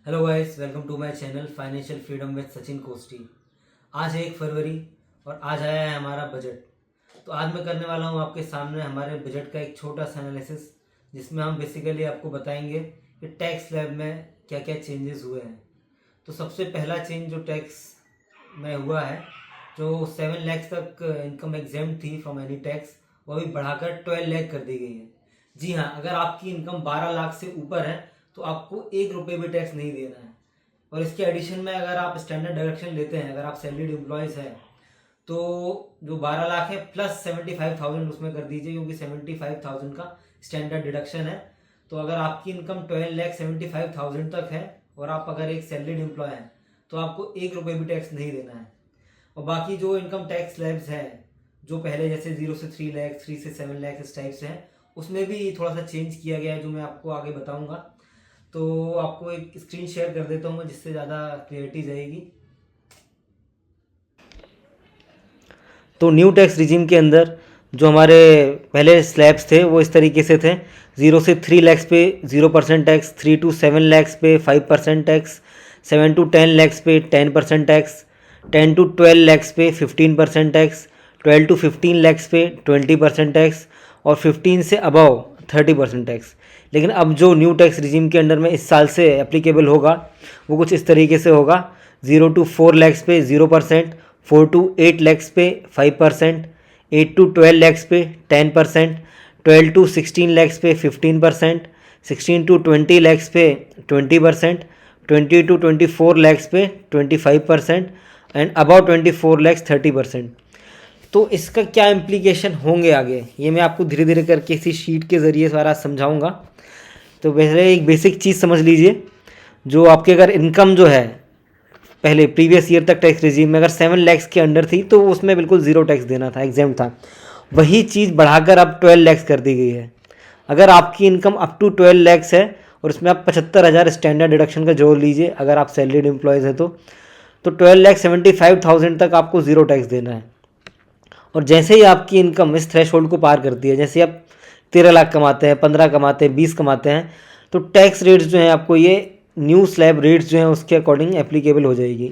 Hello guys, welcome to my channel financial freedom with Sachin Kosti. आज है 1 फरवरी और आज आया है हमारा बजट। तो आज मैं करने वाला हूँ आपके सामने हमारे बजट का एक छोटा सा एनालिसिस, जिसमें हम बेसिकली आपको बताएंगे कि टैक्स स्लैब में क्या क्या चेंजेस हुए हैं। तो सबसे पहला चेंज जो टैक्स में हुआ है, जो 7 लाख तक इनकम एग्जेम्प्ट थी फ्रॉम एनी टैक्स, वो अभी बढ़ाकर 12 लाख कर दी गई है। जी हाँ, अगर आपकी इनकम 12 लाख से ऊपर है तो आपको 1 रुपये भी टैक्स नहीं देना है। और इसके एडिशन में अगर आप स्टैंडर्ड डिडक्शन लेते हैं, अगर आप सैलरीड एम्प्लॉयज़ हैं, तो जो 12 लाख है प्लस 75,000 उसमें कर दीजिए, क्योंकि 75,000 का स्टैंडर्ड डिडक्शन है। तो अगर आपकी इनकम 12,75,000 तक है और आप अगर एक सैलरीड एम्प्लॉय हैं, तो आपको 1 रुपये भी टैक्स नहीं देना है। और बाकी जो इनकम टैक्स स्लैब्स हैं, जो पहले जैसे 0 से 3 लाख, 3 से 7 लाख इस टाइप से हैं, उसमें भी थोड़ा सा चेंज किया गया है, जो मैं आपको आगे बताऊंगा। तो आपको एक स्क्रीन शेयर कर देता हूँ मैं, जिससे ज़्यादा क्लियरिटी जाएगी। तो न्यू टैक्स रिजीम के अंदर जो हमारे पहले स्लैब्स थे वो इस तरीके से थे। 0 से 3 लैक्स पे 0% टैक्स, 3 to 7 लैक्स पे 5% टैक्स, 7 to 10 लैक्स पे 10% टैक्स, 10 to 12 लैक्स पे 15% टैक्स, 12 to 15 लैक्स पे 20% टैक्स और 15 से अबव 30% टैक्स। लेकिन अब जो न्यू टैक्स रिजीम के अंडर में इस साल से एप्लीकेबल होगा वो कुछ इस तरीके से होगा। 0 to 4 लैक्स पे 0%, 4 to 8 लैक्स पे 5%, 8 to 12 लैक्स पे 10%, 12 to 16 लैक्स पे 15%, 16 to 20 लैक्स पे 20%, 20 to 24 लैक्स पे 25% एंड अबाउट 24 लैक्स 30%। तो इसका क्या इम्प्लीकेशन होंगे आगे, ये मैं आपको धीरे धीरे करके इसी शीट के ज़रिए सारा समझाऊंगा। तो पहले एक बेसिक चीज़ समझ लीजिए, जो आपकी अगर इनकम जो है पहले प्रीवियस ईयर तक टैक्स रिजीम में अगर 7 लैक्स के अंडर थी तो उसमें बिल्कुल ज़ीरो टैक्स देना था, एग्जाम्प्ट था। वही चीज़ बढ़ाकर अब 12 लैक्स कर दी गई है। अगर आपकी इनकम अप टू 12 लैक्स है और उसमें आप 75,000 स्टैंडर्ड डिडक्शन का जोड़ लीजिए, अगर आप सैलरीड एम्प्लॉयज़ हैं तो 12,75,000 तक आपको ज़ीरो टैक्स देना है। और जैसे ही आपकी इनकम इस थ्रेशोल्ड को पार करती है, जैसे आप 13 लाख कमाते हैं, 15 कमाते हैं, 20 कमाते हैं, तो टैक्स रेट्स जो हैं आपको ये न्यू स्लैब रेट्स जो हैं उसके अकॉर्डिंग एप्लीकेबल हो जाएगी।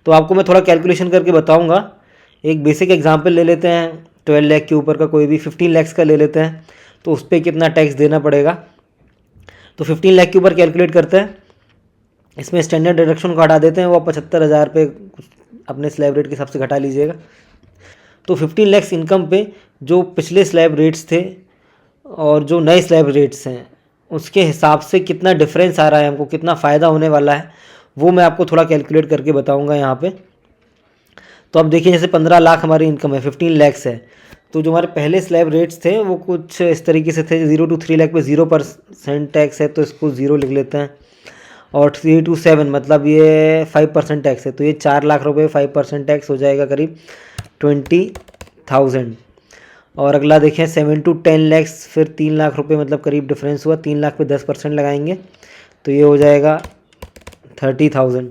तो आपको मैं थोड़ा कैलकुलेशन करके बताऊंगा। एक बेसिक एग्जांपल ले लेते हैं, 12 लाख के ऊपर का कोई भी 15 लैक्स का ले लेते हैं, तो उस पर कितना टैक्स देना पड़ेगा। तो 15 लाख के ऊपर कैलकुलेट करते हैं, इसमें स्टैंडर्ड डिडक्शन को हटा देते हैं, वो 75,000 पे अपने स्लैब रेट के हिसाब से घटा लीजिएगा। तो 15 लैक्स इनकम पे जो पिछले स्लैब रेट्स थे और जो नए स्लैब रेट्स हैं उसके हिसाब से कितना डिफरेंस आ रहा है, हमको कितना फ़ायदा होने वाला है, वो मैं आपको थोड़ा कैलकुलेट करके बताऊंगा यहाँ पे। तो अब देखिए, जैसे 15 लाख हमारी इनकम है, 15 लैक्स है, तो जो हमारे पहले स्लैब रेट्स थे वो कुछ इस तरीके से थे। 0 to 3 लाख पे 0% टैक्स है, तो इसको 0 लिख लेते हैं। और 3 to 7 मतलब ये 5% टैक्स है, तो ये 4 लाख रुपये 5% टैक्स हो जाएगा करीब 20,000। और अगला देखें 7 to 10 लैक्स, फिर 3 लाख रुपए मतलब करीब डिफरेंस हुआ, 3 लाख पे 10% लगाएंगे तो ये हो जाएगा 30,000।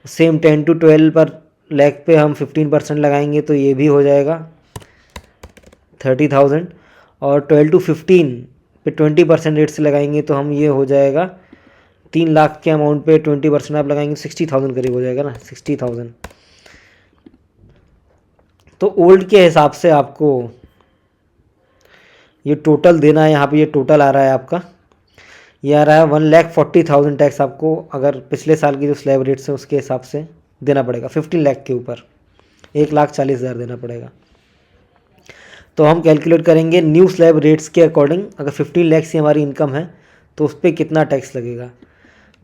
सेम 10 to 12 पर लैख पे हम 15% लगाएंगे तो ये भी हो जाएगा 30,000। और 12 to 15 पे 20% रेट से लगाएंगे तो हम ये हो जाएगा 3 लाख के अमाउंट पे 20% आप लगाएंगे 60,000 करीब हो जाएगा ना, 60,000। तो ओल्ड के हिसाब से आपको ये टोटल देना है, यहाँ पे ये टोटल आ रहा है आपका, ये आ रहा है 1,40,000 टैक्स आपको अगर पिछले साल की जो स्लैब रेट्स हैं उसके हिसाब से देना पड़ेगा। 15 लाख के ऊपर 1,40,000 देना पड़ेगा। तो हम कैलकुलेट करेंगे न्यू स्लैब रेट्स के अकॉर्डिंग, अगर 15 लैक्स ही हमारी इनकम है तो उस पर कितना टैक्स लगेगा।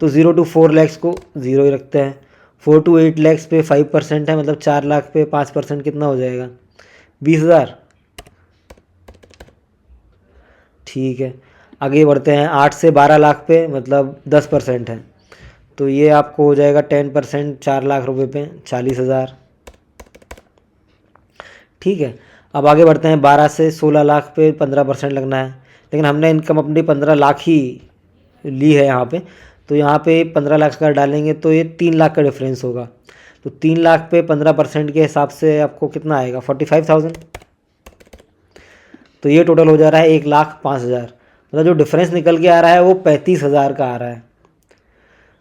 तो 0 to 4 लैक्स को 0 ही रखते हैं। 4 to 8 लैक्स पे 5% है, मतलब 4 लाख पे 5% कितना हो जाएगा, 20,000। ठीक है, आगे बढ़ते हैं। 8 से 12 लाख पे मतलब 10% है, तो ये आपको हो जाएगा 10%, 4 लाख रुपए पे 40,000। ठीक है, अब आगे बढ़ते हैं। 12 से 16 लाख पे 15% लगना है, लेकिन हमने इनकम अपनी 15 लाख ही ली है यहाँ पे, तो यहाँ पे 15 लाख का डालेंगे तो ये 3 लाख का डिफरेंस होगा। तो 3 लाख पे 15% के हिसाब से आपको कितना आएगा, 45,000। तो ये टोटल हो जा रहा है 1,05,000, मतलब जो डिफरेंस निकल के आ रहा है वो 35,000 का आ रहा है।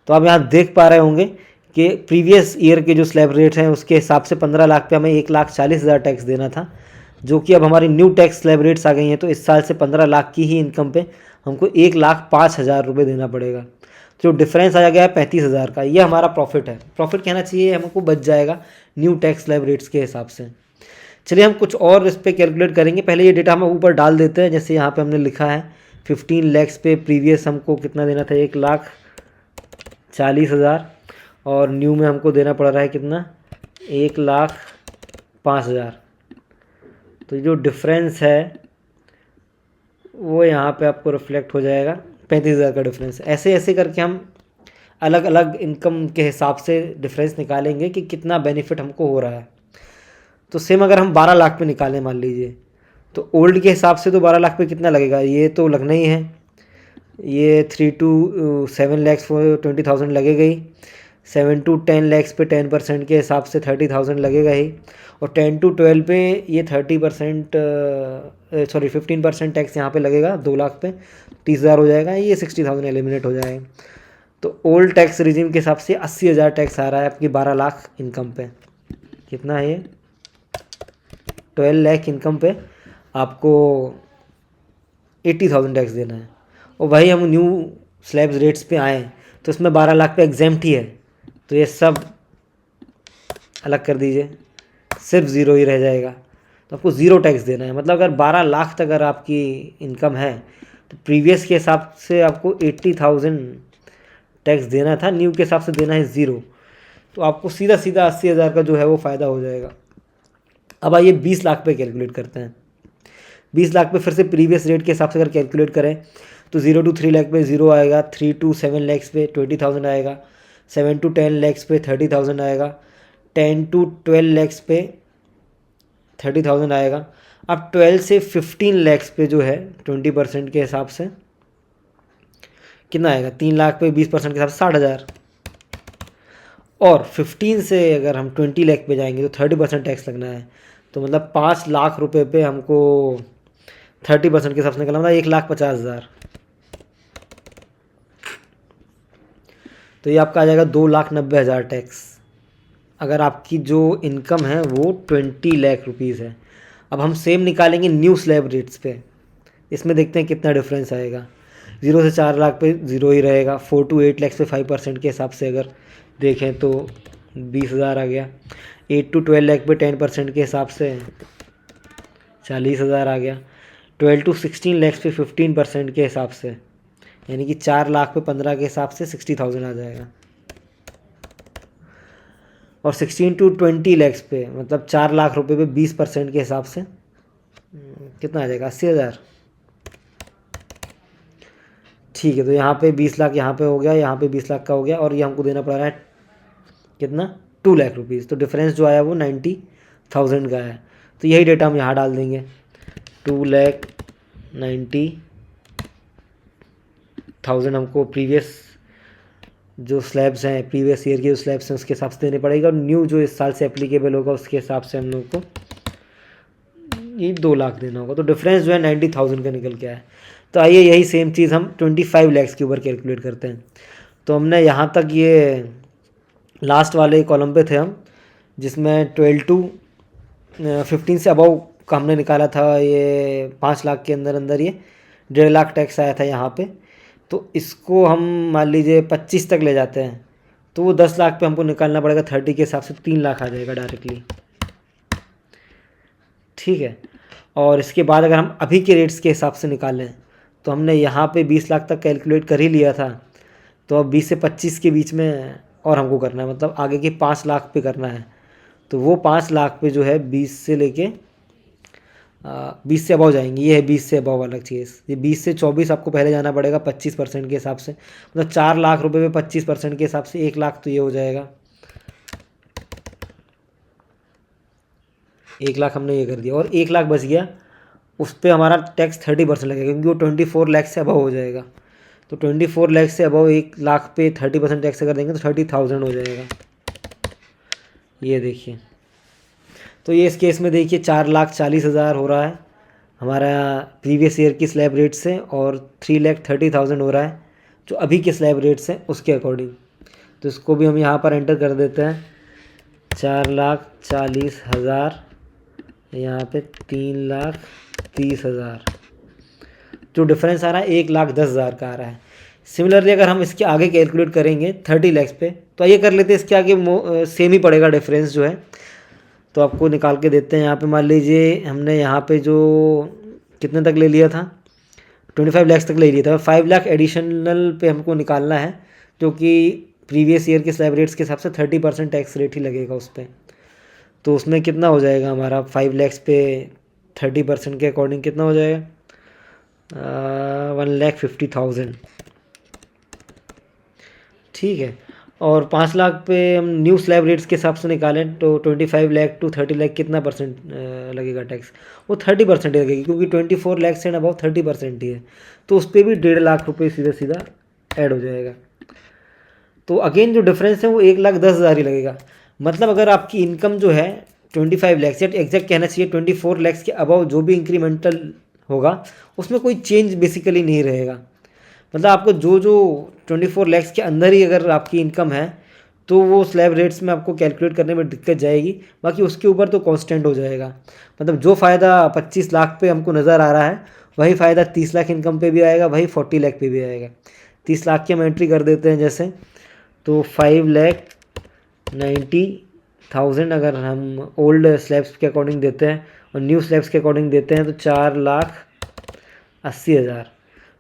तो आप यहाँ देख पा रहे होंगे कि प्रीवियस ईयर के जो स्लैब रेट्स हैं उसके हिसाब से 15 लाख पे हमें 1,40,000 टैक्स देना था, जो कि अब हमारी न्यू टैक्स स्लैब रेट्स आ गई हैं, तो इस साल से 15 लाख की ही इनकम पे हमको 1,05,000 रुपये देना पड़ेगा। जो डिफरेंस आ गया है 35,000 का, ये हमारा प्रॉफिट है। प्रॉफिट कहना चाहिए हमको बच जाएगा न्यू टैक्स स्लैब रेट्स के हिसाब से। चलिए हम कुछ और इस पर कैलकुलेट करेंगे। पहले ये डेटा हम ऊपर डाल देते हैं। जैसे यहाँ पे हमने लिखा है 15 लैक्स पे प्रीवियस हमको कितना देना था, 1,40,000, और न्यू में हमको देना पड़ रहा है कितना, 1,05,000। तो जो डिफरेंस है वो यहाँ पे आपको रिफ्लेक्ट हो जाएगा, 35,000 का डिफरेंस। ऐसे ऐसे करके हम अलग अलग इनकम के हिसाब से डिफरेंस निकालेंगे कि कितना बेनिफिट हमको हो रहा है। तो सेम अगर हम 12 लाख पे निकालें मान लीजिए, तो ओल्ड के हिसाब से तो 12 लाख पे कितना लगेगा, ये तो लगना ही है। ये 3 to 7 लैक्स 20,000 लगेगा ही। 7 to 10 लैक्स पे 10% के हिसाब से 30,000 लगेगा ही। और 10 to 12 पे ये 15% टैक्स यहाँ पे लगेगा। 2 लाख पे 30,000 हो जाएगा, ये 60,000 एलिमिनेट हो जाएगा। तो ओल्ड टैक्स रिजीम के हिसाब से 80,000 टैक्स आ रहा है आपकी 12 लाख इनकम पे। कितना है ये, 12 लाख इनकम पे आपको 80,000 टैक्स देना है। और वही हम न्यू स्लैब्स रेट्स पे आए तो इसमें 12 लाख पे एग्जेम्प्ट ही है, तो ये सब अलग कर दीजिए, सिर्फ ज़ीरो ही रह जाएगा। तो आपको ज़ीरो टैक्स देना है। मतलब अगर 12 लाख तक अगर आपकी इनकम है तो प्रीवियस के हिसाब से आपको 80,000 टैक्स देना था, न्यू के हिसाब से देना है ज़ीरो। तो आपको सीधा सीधा 80,000 का जो है वो फ़ायदा हो जाएगा। अब आइए 20 लाख पे कैलकुलेट करते हैं। 20 लाख पे फिर से प्रीवियस रेट के हिसाब से अगर कैलकुलेट करें तो 0 to 3 लाख पे 0 आएगा, 3 to 7 लैक्स पे 20,000 आएगा, 7 to 10 लैक्स पे 30,000 आएगा, 10 to 12 लैक्स पे 30,000 आएगा। अब 12 से 15 लैक्स पे जो है 20% के हिसाब से कितना आएगा, 3 लाख पे 20% के हिसाब से 60,000। और 15 से अगर हम 20 लाख पे जाएंगे तो 30% टैक्स लगना है। तो मतलब 5 लाख रुपए पे हमको 30% के हिसाब से निकलना, मतलब 1,50,000। तो ये आपका आ जाएगा 2,90,000 टैक्स, अगर आपकी जो इनकम है वो 20 लाख रुपीज़ है। अब हम सेम निकालेंगे न्यू स्लैब रेट्स पे। इसमें देखते हैं कितना डिफरेंस आएगा। 0 से 4 लाख पे 0 ही रहेगा। 4 to 8 लाख पे 5% के हिसाब से अगर देखें तो 20,000 आ गया। 8 to 12 लाख पे 10% के हिसाब से 40,000 आ गया। 12 to 16 लाख पे 15% के हिसाब से, यानी कि 4 लाख पे 15 के हिसाब से 60,000 आ जाएगा। और 16 to 20 लाख पे मतलब 4 लाख रुपए पे 20% के हिसाब से कितना आ जाएगा, 80,000। ठीक है, तो यहाँ पे 20 लाख यहाँ पे हो गया, यहाँ पे 20 लाख का हो गया, और ये हमको देना पड़ रहा है कितना, 2 लाख रुपीज़। तो डिफरेंस जो आया वो 90,000 का है। तो यही डेटा हम यहाँ डाल देंगे, 2,90,000 हमको प्रीवियस जो स्लैब्स हैं, प्रीवियस ईयर के जो स्लैब्स हैं उसके हिसाब से देने पड़ेगा। और न्यू जो इस साल से एप्लीकेबल होगा उसके हिसाब से हम लोग को ये 2 लाख देना होगा। तो डिफरेंस जो है 90,000 का निकल के आया है। तो आइए यही सेम चीज़ हम 25 लैक्स के ऊपर कैलकुलेट करते हैं। तो हमने यहाँ तक ये लास्ट वाले कॉलम पे थे हम, जिसमें 12 to 15 से अबव का हमने निकाला था। ये 5 लाख के अंदर अंदर ये 1.5 लाख टैक्स आया था यहाँ पे। तो इसको हम मान लीजिए 25 तक ले जाते हैं तो वो 10 लाख पे हमको निकालना पड़ेगा। 30 के हिसाब से 3 लाख आ जाएगा डायरेक्टली। ठीक है, और इसके बाद अगर हम अभी के रेट्स के हिसाब से निकालें तो हमने यहाँ पे 20 लाख तक कैलकुलेट कर ही लिया था। तो अब 20 से 25 के बीच में और हमको करना है, मतलब आगे के 5 लाख पे करना है। तो वो 5 लाख पे जो है 20 से लेके 20 से अबव जाएंगे। ये है 20 से अबव अलग चीज़। ये 20 से 24 आपको पहले जाना पड़ेगा 25% के हिसाब से। मतलब 4 लाख रुपए पे 25% के हिसाब से 1 लाख, तो ये हो जाएगा 1 लाख हमने ये कर दिया। और 1 लाख बच गया, उस पर हमारा टैक्स 30% लगेगा क्योंकि वो 24 लाख से अबव हो जाएगा। तो 24 लाख से अबव 1 लाख पे 30% टैक्स अगर देंगे तो 30,000 हो जाएगा। ये देखिए, तो ये इस केस में देखिए 4,40,000 हो रहा है हमारा प्रीवियस ईयर की स्लैब रेट से, और 3,30,000 हो रहा है जो अभी के स्लैब रेट्स हैं उसके अकॉर्डिंग। तो इसको भी हम यहाँ पर एंटर कर देते हैं, 4,40,000, यहाँ पे 3,30,000। जो डिफरेंस आ रहा है 1,10,000 का आ रहा है। सिमिलरली अगर हम इसके आगे कैलकुलेट करेंगे 30 लैक्स पे, तो ये कर लेते हैं, इसके आगे सेम ही पड़ेगा डिफरेंस जो है। तो आपको निकाल के देते हैं। यहाँ पे मान लीजिए हमने यहाँ पे जो कितने तक ले लिया था, 25 लैक्स तक ले लिया था। 5 लाख एडिशनल पे हमको निकालना है, जो कि प्रीवियस ईयर के स्लैब रेट्स के हिसाब से 30% टैक्स रेट ही लगेगा उस पर। तो उसमें कितना हो जाएगा हमारा 5 लैक्स पे 30% के अकॉर्डिंग कितना हो जाएगा, 1,50,000। ठीक है। और 5 लाख पे हम न्यू स्लैब रेट्स के हिसाब से निकालें तो 25 लाख टू 30 लाख कितना परसेंट लगेगा टैक्स, वो 30% लगेगी, क्योंकि 24 लाख से अबाउ 30% ही है। तो उस पर भी 1.5 लाख रुपये सीधा सीधा ऐड हो जाएगा। तो अगेन जो डिफरेंस है वो 1,10,000 ही लगेगा। मतलब अगर आपकी इनकम जो है 25 लैक्स, या एग्जैक्ट कहना चाहिए 24 लैक्स के अबाउ जो भी इंक्रीमेंटल होगा उसमें कोई चेंज बेसिकली नहीं रहेगा। मतलब आपको जो 24 लैक्स के अंदर ही अगर आपकी इनकम है तो वो स्लैब रेट्स में आपको कैलकुलेट करने में दिक्कत जाएगी, बाकी उसके ऊपर तो कांस्टेंट हो जाएगा। मतलब जो फ़ायदा 25 लाख पे हमको नज़र आ रहा है वही फ़ायदा 30 लाख इनकम पे भी आएगा, वही 40 लाख पे भी आएगा। 30 लाख की हम एंट्री कर देते हैं जैसे, तो 5,90,000 अगर हम ओल्ड स्लैब्स के अकॉर्डिंग देते हैं और न्यू स्लैब्स के अकॉर्डिंग देते हैं तो 4,80,000।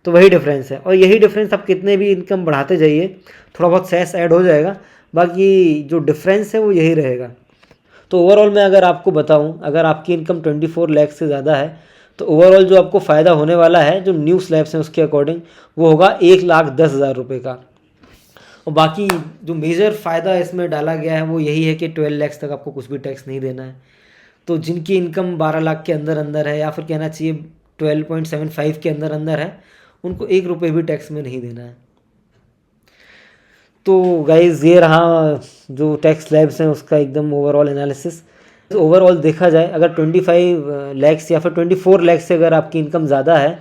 तो वही डिफरेंस है। और यही डिफरेंस आप कितने भी इनकम बढ़ाते जाइए, थोड़ा बहुत सेस ऐड हो जाएगा, बाकी जो डिफरेंस है वो यही रहेगा। तो ओवरऑल मैं अगर आपको बताऊं, अगर आपकी इनकम 24 लाख से ज़्यादा है तो ओवरऑल जो आपको फ़ायदा होने वाला है जो न्यू स्लैब्स हैं उसके अकॉर्डिंग, वो होगा 1,10,000 रुपये का। और बाकी जो मेजर फ़ायदा इसमें डाला गया है वो यही है कि 12 लाख तक आपको कुछ भी टैक्स नहीं देना है। तो जिनकी इनकम 12 लाख के अंदर अंदर है, या फिर कहना चाहिए 12.75 के अंदर अंदर है, उनको 1 रुपये भी टैक्स में नहीं देना है। तो गाइज़ ये रहा जो टैक्स स्लैब्स हैं उसका एकदम ओवरऑल एनालिसिस। ओवरऑल देखा जाए अगर 25 लैक्स या फिर 24 लैक्स से अगर आपकी इनकम ज़्यादा है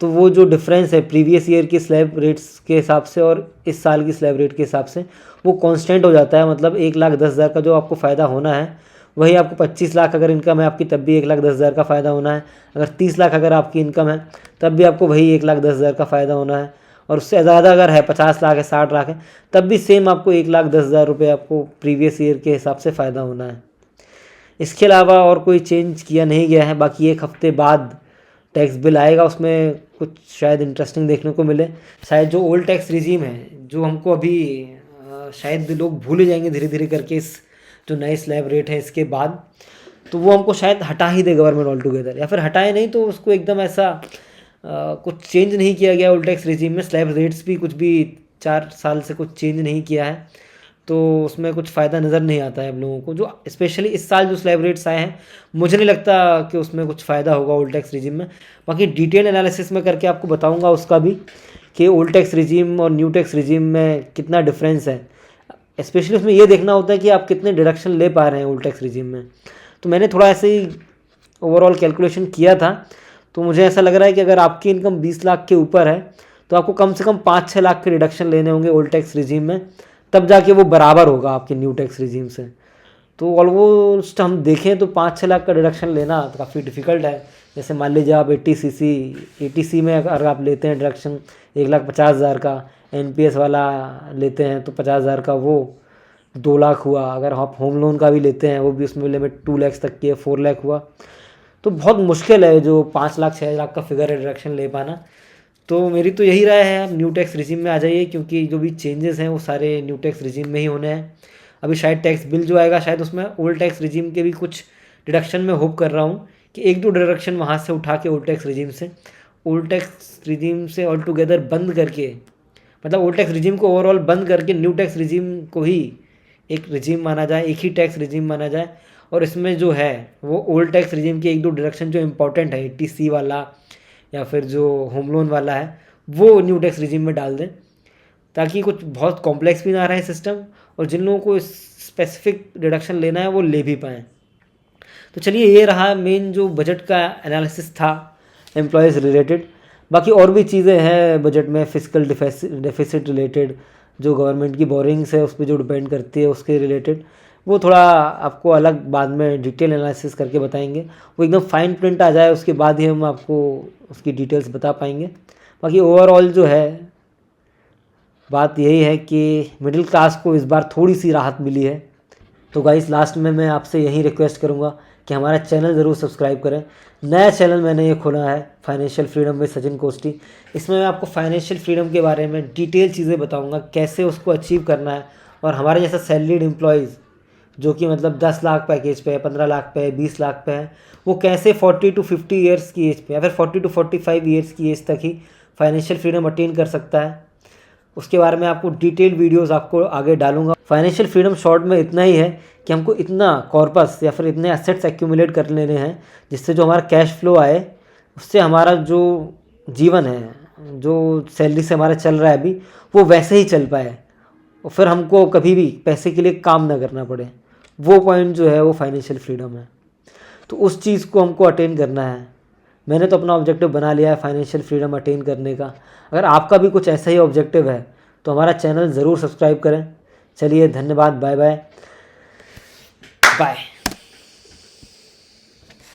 तो वो जो डिफरेंस है प्रीवियस ईयर की स्लैब रेट्स के हिसाब से और इस साल की स्लैब रेट के हिसाब से वो कांस्टेंट हो जाता है। मतलब 1,10,000 का जो आपको फ़ायदा होना है वही आपको 25 लाख अगर इनकम है आपकी तब भी 1,10,000 का फ़ायदा होना है। अगर 30 लाख अगर आपकी इनकम है तब भी आपको वही 1,10,000 का फ़ायदा होना है। और उससे ज़्यादा अगर है 50 लाख है 60 लाख है तब भी सेम आपको 1,10,000 रुपये आपको प्रीवियस ईयर के हिसाब से फ़ायदा होना है। इसके अलावा और कोई चेंज किया नहीं गया है। बाकी 1 हफ्ते बाद टैक्स बिल आएगा, उसमें कुछ शायद इंटरेस्टिंग देखने को मिले। शायद जो ओल्ड टैक्स रिजीम है जो हमको अभी शायद लोग भूल ही जाएंगे धीरे धीरे करके इस जो नए स्लैब रेट है इसके बाद, तो वो हमको शायद हटा ही दे गवर्नमेंट ऑल टुगेदर, या फिर हटाए नहीं तो उसको एकदम ऐसा कुछ चेंज नहीं किया गया ओल्ड टैक्स रिजीम में। स्लैब रेट्स भी कुछ भी 4 साल से कुछ चेंज नहीं किया है, तो उसमें कुछ फ़ायदा नज़र नहीं आता है हम लोगों को। जो स्पेशली इस साल जो स्लैब रेट्स आए हैं मुझे नहीं लगता कि उसमें कुछ फ़ायदा होगा ओल्ड टैक्स रिजीम में। बाकी डिटेल एनालिसिस में करके आपको बताऊंगा उसका भी कि ओल्ड टैक्स रिजीम और न्यू टैक्स रिजीम में कितना डिफरेंस है। स्पेशली उसमें ये देखना होता है कि आप कितने डिडक्शन ले पा रहे हैं ओल्ड टैक्स रिजीम में। तो मैंने थोड़ा ऐसे ही ओवरऑल कैलकुलेशन किया था, तो मुझे ऐसा लग रहा है कि अगर आपकी इनकम 20 लाख के ऊपर है तो आपको कम से कम 5-6 लाख के रिडक्शन लेने होंगे ओल्ड टैक्स रिजीम में, तब जाके वो बराबर होगा आपके न्यू टैक्स रिजीम से। तो ऑलमोस्ट हम देखें तो 5-6 लाख का डिडक्शन लेना तो काफ़ी डिफ़िकल्ट है। जैसे मान लीजिए आप 80 में अगर आप लेते हैं डिडक्शन 1,50,000 का, NPS वाला लेते हैं तो 50,000 का, वो 2 लाख हुआ। अगर आप होम लोन का भी लेते हैं वो भी उसमें लिमिट 2 लाख तक की है, 4 लाख हुआ। तो बहुत मुश्किल है जो 5 लाख 6 लाख का फिगर है डिडक्शन ले पाना। तो मेरी तो यही राय है आप न्यू टैक्स रिजीम में आ जाइए, क्योंकि जो भी चेंजेस हैं वो सारे न्यू टैक्स रिजीम में ही होने हैं। अभी शायद टैक्स बिल जो आएगा शायद उसमें ओल्ड टैक्स रिजीम के भी कुछ डिडक्शन में होप कर रहा हूँ कि 1-2 डिडक्शन वहाँ से उठा के ओल्ड टैक्स रिजीम से ऑल टुगेदर बंद करके, मतलब ओल्ड टैक्स रिजीम को ओवरऑल बंद करके न्यू टैक्स रिजीम को ही एक रिजीम माना जाए, एक ही टैक्स रिजीम माना जाए। और इसमें जो है वो ओल्ड टैक्स रिजीम के 1-2 डिडक्शन जो इंपॉर्टेंट है 80C वाला या फिर जो होम लोन वाला है वो न्यू टैक्स रिजीम में डाल दें, ताकि कुछ बहुत कॉम्प्लेक्स भी ना रहे सिस्टम और जिन लोगों को स्पेसिफिक डिडक्शन लेना है वो ले भी पाएँ। तो चलिए ये रहा मेन जो बजट का एनालिसिस था एम्प्लॉयज़ रिलेटेड। बाकी और भी चीज़ें हैं बजट में, फिजिकल डेफिसिट रिलेटेड, जो गवर्नमेंट की बोरिंग्स है उस पर जो डिपेंड करती है उसके रिलेटेड, वो थोड़ा आपको अलग बाद में डिटेल एनालिसिस करके बताएंगे। वो एकदम फाइन प्रिंट आ जाए उसके बाद ही हम आपको उसकी डिटेल्स बता पाएंगे। बाकी ओवरऑल जो है बात यही है कि मिडिल क्लास को इस बार थोड़ी सी राहत मिली है। तो गाइस लास्ट में मैं आपसे यही रिक्वेस्ट करूँगा कि हमारा चैनल ज़रूर सब्सक्राइब करें। नया चैनल मैंने ये खोला है फाइनेंशियल फ्रीडम में सचिन कोस्टी। इसमें मैं आपको फाइनेंशियल फ्रीडम के बारे में डिटेल चीज़ें बताऊंगा, कैसे उसको अचीव करना है। और हमारे जैसा सैलरीड एम्प्लॉयज़ जो कि मतलब 10 लाख पैकेज पे है, 15 लाख पे है, 20 लाख पे है, वो कैसे 40 to 50 ईयर्स की एज पे या फिर 40 to 45 ईयर्स की एज तक ही फाइनेंशियल फ्रीडम अटेन कर सकता है, उसके बारे में आपको डिटेल वीडियोस आपको आगे डालूंगा। फाइनेंशियल फ्रीडम शॉर्ट में इतना ही है कि हमको इतना कॉर्पस या फिर इतने एसेट्स एक्यूमुलेट कर लेने हैं जिससे जो हमारा कैश फ्लो आए, उससे हमारा जो जीवन है, जो सैलरी से हमारा चल रहा है अभी, वो वैसे ही चल पाए और फिर हमको कभी भी पैसे के लिए काम ना करना पड़े। वो पॉइंट जो है वो फाइनेंशियल फ्रीडम है। तो उस चीज़ को हमको अटेन करना है। मैंने तो अपना ऑब्जेक्टिव बना लिया है फाइनेंशियल फ्रीडम अटेन करने का। अगर आपका भी कुछ ऐसा ही ऑब्जेक्टिव है तो हमारा चैनल ज़रूर सब्सक्राइब करें। चलिए धन्यवाद, बाय बाय बाय।